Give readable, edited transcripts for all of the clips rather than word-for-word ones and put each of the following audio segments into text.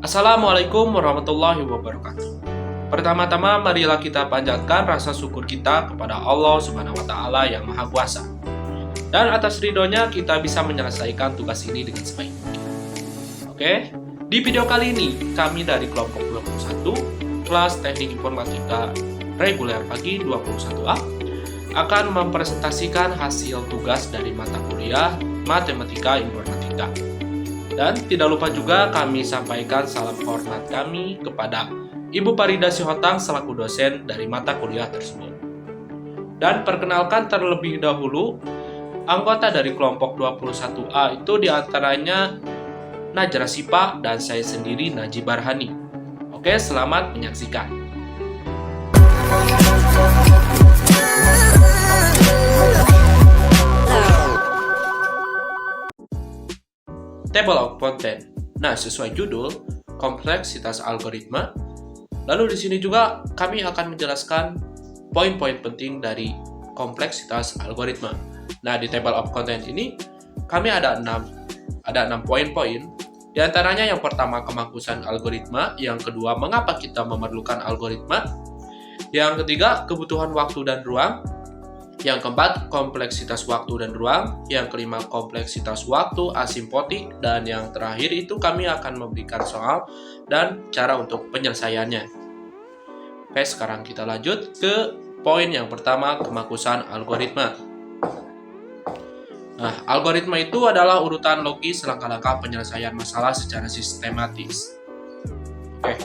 Assalamualaikum warahmatullahi wabarakatuh. Pertama-tama marilah kita panjatkan rasa syukur kita kepada Allah Subhanahu wa taala yang Maha Kuasa. Dan atas ridhonya kita bisa menyelesaikan tugas ini dengan sebaik mungkin. Oke, di video kali ini kami dari kelompok 21 kelas Teknik Informatika reguler pagi 21A akan mempresentasikan hasil tugas dari mata kuliah Matematika Informatika. Dan tidak lupa juga kami sampaikan salam hormat kami kepada Ibu Parida Sihotang selaku dosen dari mata kuliah tersebut. Dan perkenalkan terlebih dahulu, anggota dari kelompok 21A itu diantaranya Najra Sipa dan saya sendiri Najib Barhani. Oke, selamat menyaksikan. Table of content. Nah, sesuai judul, kompleksitas algoritma. Lalu di sini juga kami akan menjelaskan poin-poin penting dari kompleksitas algoritma. Nah, di table of content ini kami ada 6 poin-poin. Di antaranya yang pertama kemangkusan algoritma, yang kedua mengapa kita memerlukan algoritma, yang ketiga kebutuhan waktu dan ruang, yang keempat, kompleksitas waktu dan ruang. Yang kelima, kompleksitas waktu asimptotik. Dan yang terakhir itu kami akan memberikan soal dan cara untuk penyelesaiannya. Oke, sekarang kita lanjut ke poin yang pertama, kemangkusan algoritma. Nah, algoritma itu adalah urutan logis langkah-langkah penyelesaian masalah secara sistematis. Oke,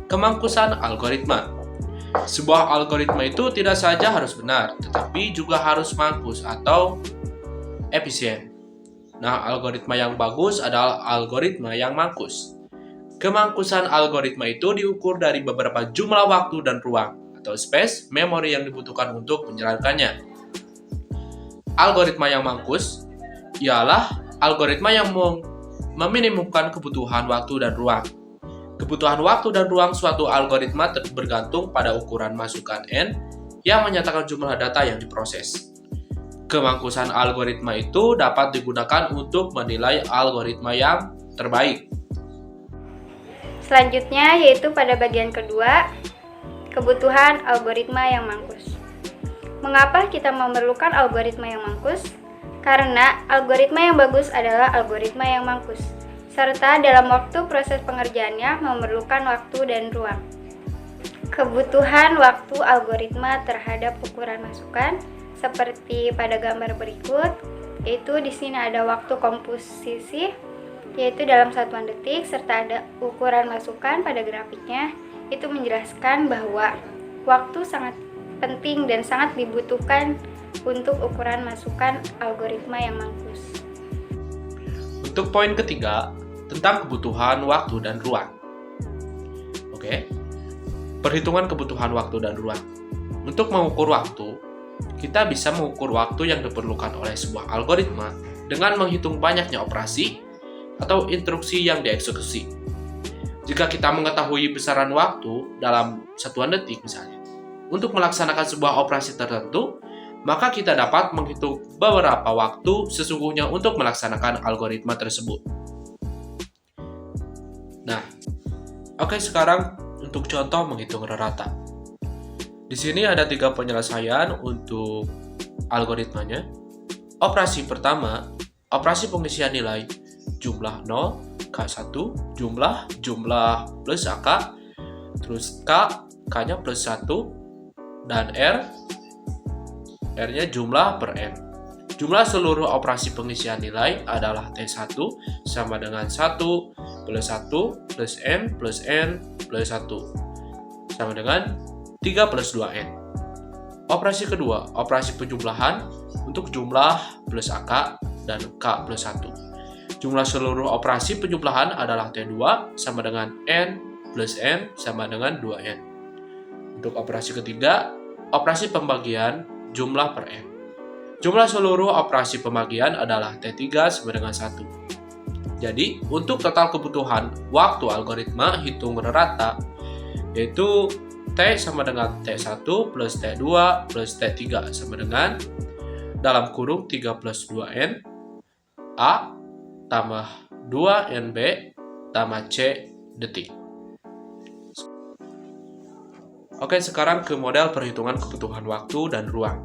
kemangkusan algoritma. Sebuah algoritma itu tidak saja harus benar, tetapi juga harus mangkus atau efisien. Nah, algoritma yang bagus adalah algoritma yang mangkus. Kemangkusan algoritma itu diukur dari beberapa jumlah waktu dan ruang, atau space, memori yang dibutuhkan untuk menjalankannya. Algoritma yang mangkus ialah algoritma yang meminimumkan kebutuhan waktu dan ruang. Kebutuhan waktu dan ruang suatu algoritma bergantung pada ukuran masukan n yang menyatakan jumlah data yang diproses. Kemangkusan algoritma itu dapat digunakan untuk menilai algoritma yang terbaik. Selanjutnya yaitu pada bagian kedua, kebutuhan algoritma yang mangkus. Mengapa kita memerlukan algoritma yang mangkus? Karena algoritma yang bagus adalah algoritma yang mangkus, serta dalam waktu proses pengerjaannya memerlukan waktu dan ruang. Kebutuhan waktu algoritma terhadap ukuran masukan seperti pada gambar berikut, yaitu di sini ada waktu komposisi, yaitu dalam satuan detik, serta ada ukuran masukan pada grafiknya. Itu menjelaskan bahwa waktu sangat penting dan sangat dibutuhkan untuk ukuran masukan algoritma yang mangkus. Untuk poin ketiga, tentang kebutuhan waktu dan ruang. Oke, perhitungan kebutuhan waktu dan ruang. Untuk mengukur waktu, kita bisa mengukur waktu yang diperlukan oleh sebuah algoritma dengan menghitung banyaknya operasi atau instruksi yang dieksekusi. Jika kita mengetahui besaran waktu dalam satuan detik misalnya, untuk melaksanakan sebuah operasi tertentu, maka kita dapat menghitung beberapa waktu sesungguhnya untuk melaksanakan algoritma tersebut. Nah, oke, sekarang untuk contoh menghitung rata. Di sini ada 3 penyelesaian untuk algoritmanya. Operasi pertama, operasi pengisian nilai jumlah 0, K1, jumlah plus AK, terus K-nya plus 1, dan R-nya jumlah per N. Jumlah seluruh operasi pengisian nilai adalah T1 sama dengan 1 plus 1 plus N plus N plus 1 sama dengan 3 plus 2N. Operasi kedua, operasi penjumlahan untuk jumlah plus AK dan K plus 1. Jumlah seluruh operasi penjumlahan adalah T2 sama dengan N plus N sama dengan 2N. Untuk operasi ketiga, operasi pembagian jumlah per N. Jumlah seluruh operasi pembagian adalah T3 sama dengan 1. Jadi, untuk total kebutuhan waktu algoritma hitung rata, yaitu T sama dengan T1 plus T2 plus T3 sama dengan dalam kurung 3 plus 2N A tambah 2NB tambah C detik. Oke, sekarang ke model perhitungan kebutuhan waktu dan ruang.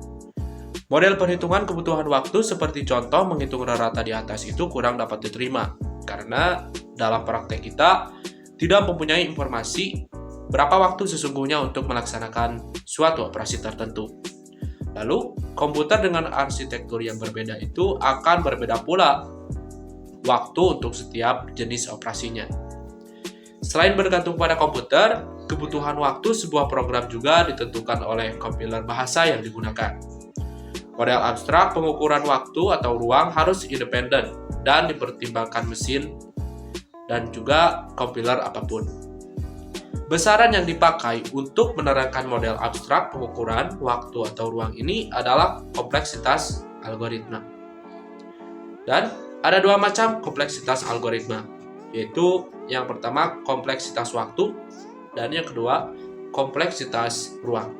Model perhitungan kebutuhan waktu seperti contoh menghitung rata di atas itu kurang dapat diterima, karena dalam praktek kita tidak mempunyai informasi berapa waktu sesungguhnya untuk melaksanakan suatu operasi tertentu. Lalu, komputer dengan arsitektur yang berbeda itu akan berbeda pula waktu untuk setiap jenis operasinya. Selain bergantung pada komputer, kebutuhan waktu sebuah program juga ditentukan oleh kompiler bahasa yang digunakan. Model abstrak pengukuran waktu atau ruang harus independen dan dipertimbangkan mesin dan juga kompiler apapun. Besaran yang dipakai untuk menerangkan model abstrak pengukuran waktu atau ruang ini adalah kompleksitas algoritma. Dan ada dua macam kompleksitas algoritma, yaitu yang pertama kompleksitas waktu dan yang kedua kompleksitas ruang.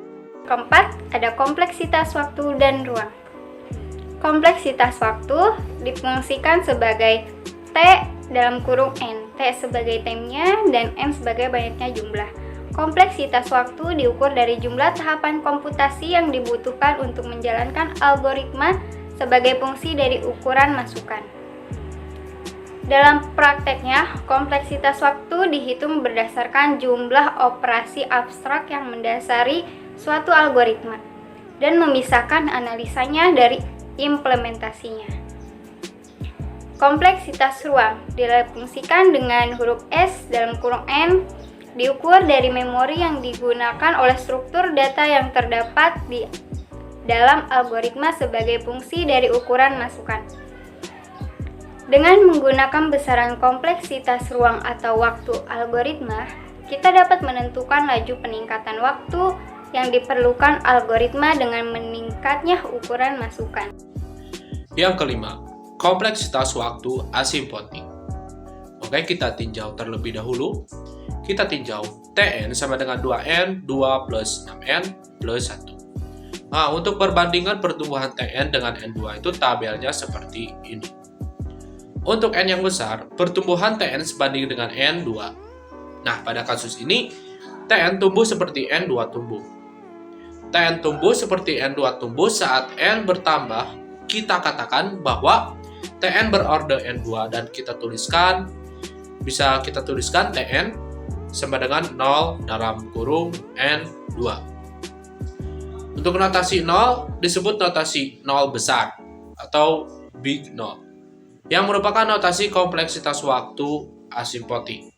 Keempat, ada kompleksitas waktu dan ruang. Kompleksitas waktu difungsikan sebagai T dalam kurung N, T sebagai time-nya dan N sebagai banyaknya jumlah. Kompleksitas waktu diukur dari jumlah tahapan komputasi yang dibutuhkan untuk menjalankan algoritma sebagai fungsi dari ukuran masukan. Dalam prakteknya, kompleksitas waktu dihitung berdasarkan jumlah operasi abstrak yang mendasari suatu algoritma dan memisahkan analisanya dari implementasinya. Kompleksitas ruang difungsikan dengan huruf S dalam kurung N, diukur dari memori yang digunakan oleh struktur data yang terdapat di dalam algoritma sebagai fungsi dari ukuran masukan. Dengan menggunakan besaran kompleksitas ruang atau waktu algoritma, kita dapat menentukan laju peningkatan waktu yang diperlukan algoritma dengan meningkatnya ukuran masukan. Yang kelima, kompleksitas waktu asimpotik. Oke, kita tinjau terlebih dahulu. Kita tinjau Tn sama dengan 2N, 2 plus 6N plus 1. Nah, untuk perbandingan pertumbuhan Tn dengan N2 itu tabelnya seperti ini. Untuk N yang besar, pertumbuhan Tn sebanding dengan N2. Nah, pada kasus ini, Tn tumbuh seperti N2 tumbuh. Tn tumbuh seperti N2 tumbuh saat N bertambah, kita katakan bahwa Tn berorder N2 dan bisa kita tuliskan Tn sama dengan 0 dalam kurung N2. Untuk notasi 0 disebut notasi 0 besar atau big 0, yang merupakan notasi kompleksitas waktu asimpotik.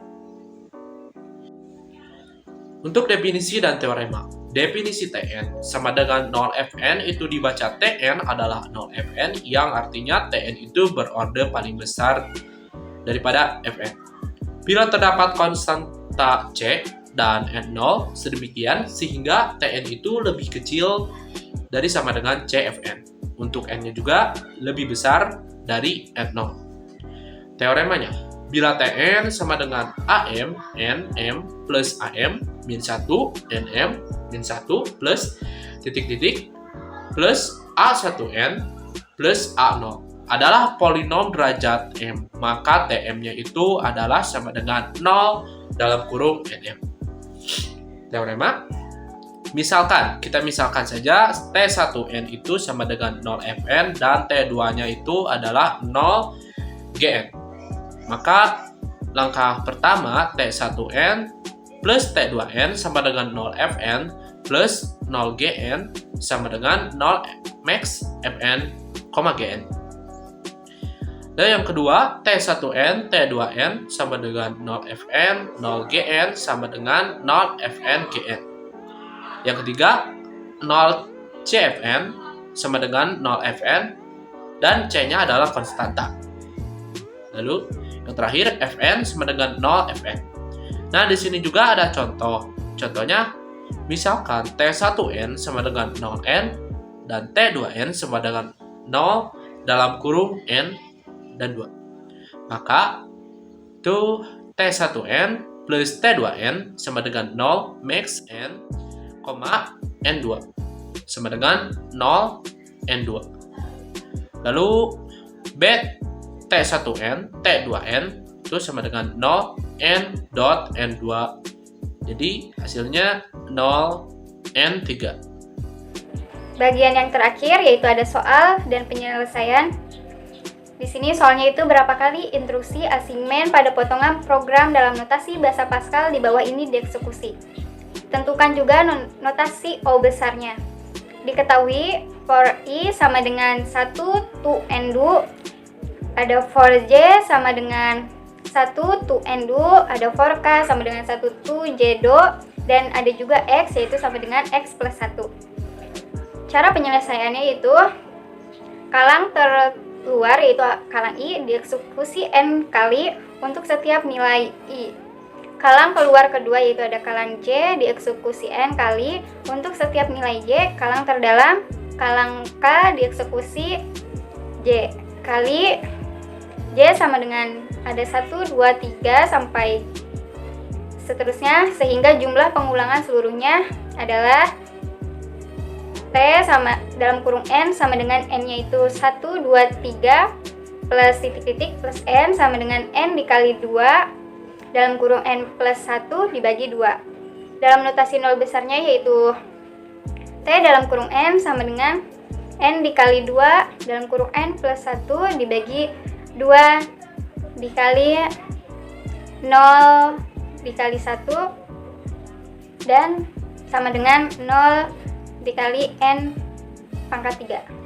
Untuk definisi dan teorema, definisi Tn sama dengan 0Fn itu dibaca Tn adalah 0Fn yang artinya Tn itu berorder paling besar daripada Fn. Bila terdapat konstanta C dan N0 sedemikian sehingga Tn itu lebih kecil dari sama dengan CFN. Untuk N-nya juga lebih besar dari N0. Teoremanya, bila Tn sama dengan AM, NM plus AM min 1, NM min 1 plus titik-titik plus A1N plus A0 adalah polinom derajat M, maka Tm-nya itu adalah sama dengan 0 dalam kurung NM. Teorema, kita misalkan saja T1N itu sama dengan 0Fn dan T2-nya itu adalah 0Gn. Maka langkah pertama T1N plus T2N sama dengan 0Fn plus 0Gn sama dengan 0 max Fn, Gn. Dan yang kedua T1N, T2N sama dengan 0Fn, 0Gn sama dengan 0Fn, Gn. Yang ketiga, 0 CFN sama dengan 0 FN dan C-nya adalah konstanta. Lalu, yang terakhir Fn sama dengan 0 Fn. Nah, di sini juga ada contoh. Contohnya, misalkan T1N sama dengan 0N dan T2N sama dengan 0 dalam kurung N dan 2. Maka, itu T1N plus T2N sama dengan 0 max N, N2 sama dengan 0 N2. Lalu B T1N, T2N itu sama dengan 0 N dot N2. Jadi hasilnya 0 N3. Bagian yang terakhir yaitu ada soal dan penyelesaian. Di sini soalnya itu berapa kali instruksi assignment pada potongan program dalam notasi bahasa Pascal di bawah ini dieksekusi. Tentukan juga notasi O besarnya. Diketahui for I sama dengan 1 to N2, ada for J sama dengan 1 to N2, ada for K sama dengan 1 to J2, dan ada juga X yaitu sama dengan X plus 1. Cara penyelesaiannya yaitu kalang terluar yaitu kalang I dieksekusi N kali untuk setiap nilai I. Kalang keluar kedua yaitu ada kalang J dieksekusi N kali untuk setiap nilai J. Kalang terdalam kalang K dieksekusi J kali J sama dengan ada 1, 2, 3 sampai seterusnya, sehingga jumlah pengulangan seluruhnya adalah T sama dalam kurung N sama dengan N-nya itu 1, 2, 3 plus titik-titik plus N sama dengan N dikali 2 dalam kurung N plus 1 dibagi 2. Dalam notasi 0 besarnya yaitu T dalam kurung N sama dengan N dikali 2 dalam kurung N plus 1 dibagi 2 dikali 0 dikali 1 dan sama dengan 0 dikali N pangkat 3.